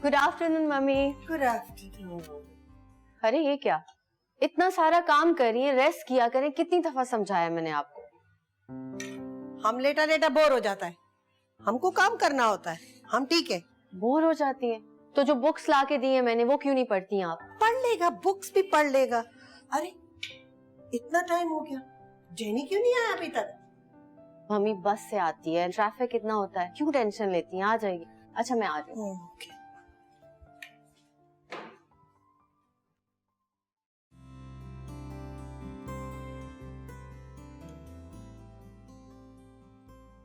Good afternoon mummy. Good afternoon. अरे ये क्या, इतना सारा काम कर रही है, रेस्ट किया करें। कितनी दफा समझाया मैंने आपको। हम लेटा लेटा बोर हो जाता है, हमको काम करना होता है। हम ठीक है। बोर हो जाती है तो जो बुक्स ला के दी है मैंने वो क्यों नहीं पढ़ती आप? पढ़ लेगा, बुक्स भी पढ़ लेगा। अरे इतना टाइम हो गया, जेनी क्यों नहीं आया अभी तक? मम्मी बस से आती है, ट्रैफिक इतना होता है, क्यों टेंशन लेती हैं? आ जाएगी। अच्छा मैं आ जाऊँ। ओके।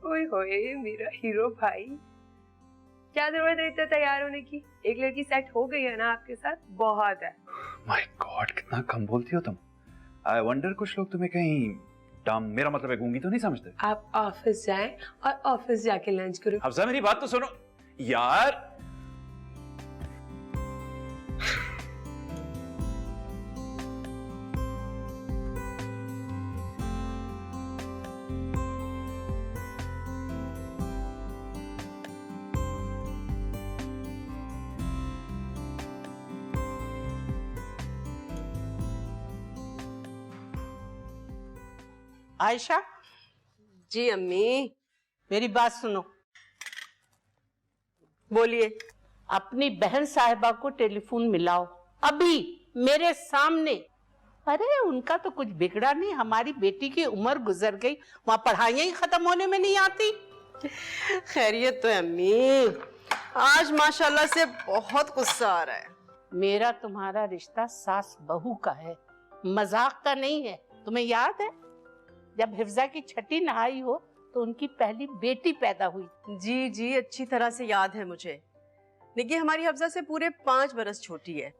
ओए होए मेरा हीरो भाई, क्या जरूरत है इतना तैयार होने की? एक लड़की सेट हो गई है ना आपके साथ, बहुत है। माय गॉड, कितना कम बोलती हो तुम। आई वंडर कुछ लोग तुम्हें कहीं डम, मेरा मतलब है गूंगी तो नहीं समझते। आप ऑफिस जाएं और ऑफिस जाके लंच करो। हफ्सा मेरी बात तो सुनो यार। आयशा, जी अम्मी। मेरी बात सुनो। बोलिए। अपनी बहन साहिबा को टेलीफोन मिलाओ अभी मेरे सामने। अरे उनका तो कुछ बिगड़ा नहीं, हमारी बेटी की उम्र गुजर गई, वहां पढ़ाइयां ही खत्म होने में नहीं आती। खैरियत तो है अम्मी, आज माशाल्लाह से बहुत गुस्सा आ रहा है। मेरा तुम्हारा रिश्ता सास बहू का है, मजाक का नहीं है। तुम्हें याद है जब हिफ्जा की छठी नहाई हो तो उनकी पहली बेटी पैदा हुई? जी जी, अच्छी तरह से याद है मुझे। देखिए हमारी हफ्जा से पूरे 5 बरस छोटी है।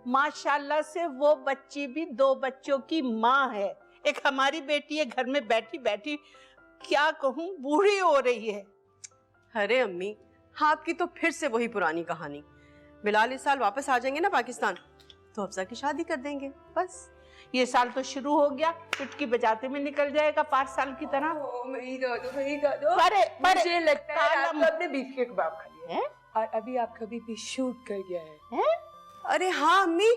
माशाल्लाह से वो बच्ची भी 2 बच्चों की माँ है। एक हमारी बेटी है, घर में बैठी बैठी क्या कहूँ बूढ़ी हो रही है। अरे अम्मी, आपकी तो फिर से वही पुरानी कहानी। बिलाल इस साल वापस आ जाएंगे ना पाकिस्तान, तो हफ्जा की शादी कर देंगे बस। ये साल तो शुरू हो गया, चुटकी बजाते में निकल जाएगा 5 साल की तरह। वही दो दो, वही दो दो। मुझे लगता है आपको अपने बीफ के कबाब खा लिए हैं और अभी आपका बीपी शूट कर गया है। अरे हाँ अम्मी,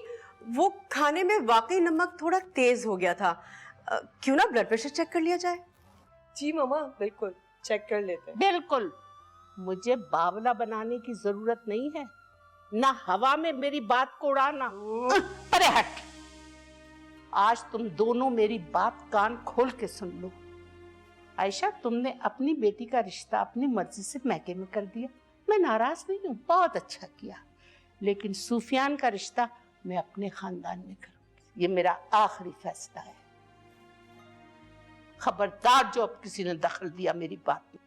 वो खाने में वाकई नमक थोड़ा तेज हो गया था। क्यों ना ब्लड प्रेशर चेक कर लिया जाए? जी मामा, बिल्कुल चेक कर लेते हैं। बिल्कुल, मुझे बावला बनाने की जरूरत नहीं है, ना हवा में मेरी बात को उड़ाना। अरे हट, आज तुम दोनों मेरी बात कान खोल के सुन लो। आयशा, तुमने अपनी बेटी का रिश्ता अपनी मर्जी से मैके में कर दिया, मैं नाराज नहीं हूँ, बहुत अच्छा किया। लेकिन सुफियान का रिश्ता मैं अपने खानदान में करूंगी, ये मेरा आखिरी फैसला है। खबरदार जो अब किसी ने दखल दिया मेरी बात में।